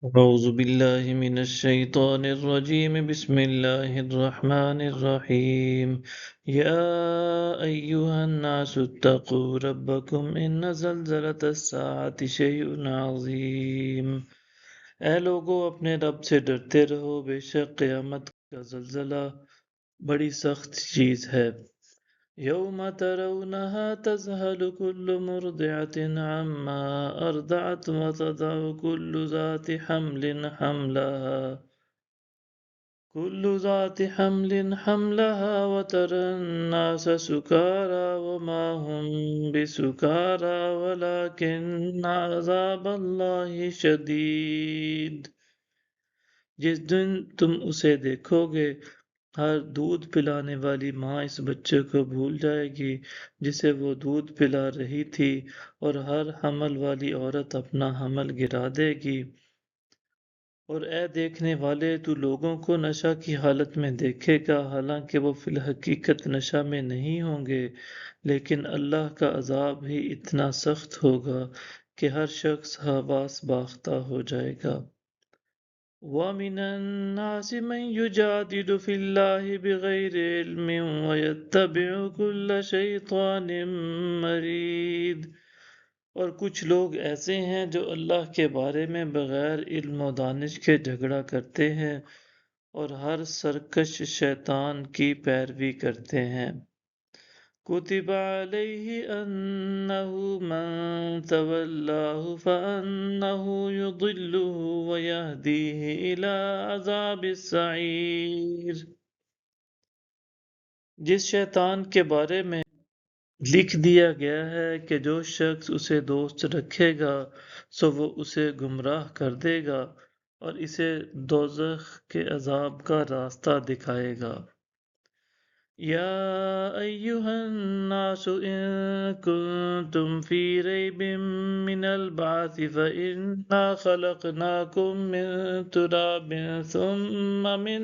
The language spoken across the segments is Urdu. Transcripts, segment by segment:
أعوذ بالله من الشيطان الرجيم بسم الله الرحمن الرحيم يا أيها الناس اتقوا ربكم إن زلزلة الساعة شيء عظيم۔ اے لوگو اپنے رب سے ڈرتے رہو، بے شک قیامت کا زلزلہ بڑی سخت چیز ہے۔ یوم ترونها تذهل كل مرضعة عما أرضعت وتضع كل ذات حمل حملها وترى الناس سكارى وما هم بسكارى ولكن عذاب الله شديد۔ جس دن تم اسے دیکھو گے، ہر دودھ پلانے والی ماں اس بچے کو بھول جائے گی جسے وہ دودھ پلا رہی تھی، اور ہر حمل والی عورت اپنا حمل گرا دے گی۔ اور اے دیکھنے والے، تو لوگوں کو نشہ کی حالت میں دیکھے گا، حالانکہ وہ فی الحقیقت نشہ میں نہیں ہوں گے، لیکن اللہ کا عذاب ہی اتنا سخت ہوگا کہ ہر شخص حواس باختہ ہو جائے گا۔ وَمِنَ النَّاسِ مَن يُجَادِلُ فِي اللَّهِ بِغَيْرِ عِلْمٍ وَيَتَّبِعُ كُلَّ شَيْطَانٍ مَرِيدٍ۔ اور کچھ لوگ ایسے ہیں جو اللہ کے بارے میں بغیر علم و دانش کے جھگڑا کرتے ہیں اور ہر سرکش شیطان کی پیروی کرتے ہیں۔ كُتِبَ عَلَيْهِ أَنَّهُ مَن تَوَلَّاهُ فَأَنَّهُ يُضِلُّهُ وَيَهْدِيهِ إِلَى عَذَابِ السَّعِيرِ۔ جس شیطان کے بارے میں لکھ دیا گیا ہے کہ جو شخص اسے دوست رکھے گا سو وہ اسے گمراہ کر دے گا اور اسے دوزخ کے عذاب کا راستہ دکھائے گا۔ یا ایہا الناس ان کنتم فی ریب من البعث فإنا خلقناکم من تراب ثم من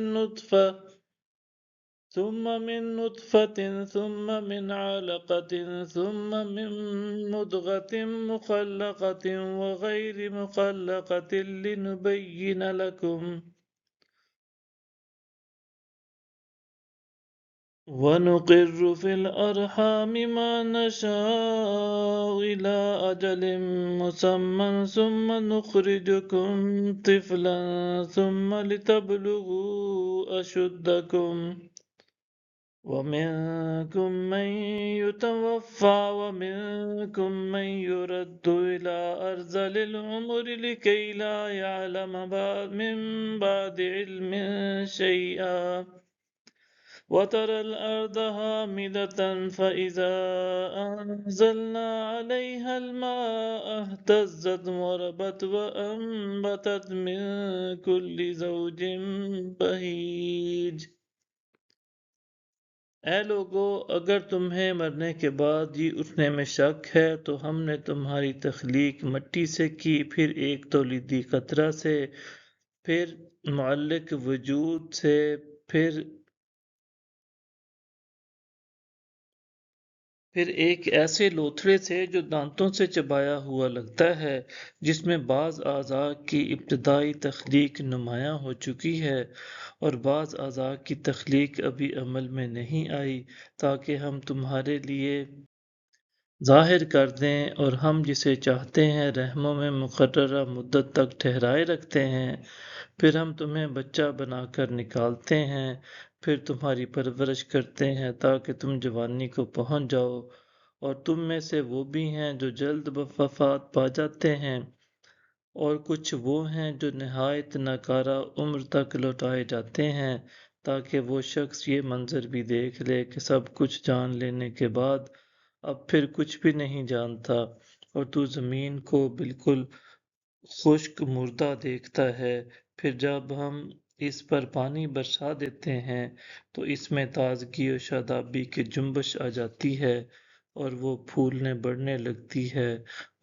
نطفة ثم من علقة ثم من مضغة مخلقة وغير مخلقة لنبين لكم ونقر في الأرحام ما نشاء إلى أجل مسمى ثم نخرجكم طفلا ثم لتبلغوا أشدكم ومنكم من يتوفى ومنكم من يرد إلى أرذل العمر لكي لا يعلم من بعد علم شيئا وترى الأرض هامدة فإذا أنزلنا عليها الماء اهتزت وربت وأنبتت من كل زوج بهيج۔ اے لوگو، اگر تمہیں مرنے کے بعد جی اٹھنے میں شک ہے تو ہم نے تمہاری تخلیق مٹی سے کی، پھر ایک تولیدی قطرہ سے، پھر معلق وجود سے، پھر ایک ایسے لوتھڑے سے جو دانتوں سے چبایا ہوا لگتا ہے، جس میں بعض اعضاء کی ابتدائی تخلیق نمایاں ہو چکی ہے اور بعض اعضاء کی تخلیق ابھی عمل میں نہیں آئی، تاکہ ہم تمہارے لیے ظاہر کر دیں، اور ہم جسے چاہتے ہیں رحموں میں مقررہ مدت تک ٹھہرائے رکھتے ہیں، پھر ہم تمہیں بچہ بنا کر نکالتے ہیں، پھر تمہاری پرورش کرتے ہیں تاکہ تم جوانی کو پہنچ جاؤ، اور تم میں سے وہ بھی ہیں جو جلد وفات پا جاتے ہیں، اور کچھ وہ ہیں جو نہایت ناکارہ عمر تک لوٹائے جاتے ہیں، تاکہ وہ شخص یہ منظر بھی دیکھ لے کہ سب کچھ جان لینے کے بعد اب پھر کچھ بھی نہیں جانتا، اور تو زمین کو بالکل خشک مردہ دیکھتا ہے، پھر جب ہم اس پر پانی برسا دیتے ہیں تو اس میں تازگی و شادابی کی جنبش آ جاتی ہے اور وہ پھولنے بڑھنے لگتی ہے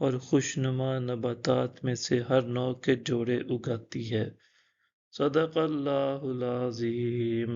اور خوشنما نباتات میں سے ہر نوع کے جوڑے اگاتی ہے۔ صدق اللہ العظیم۔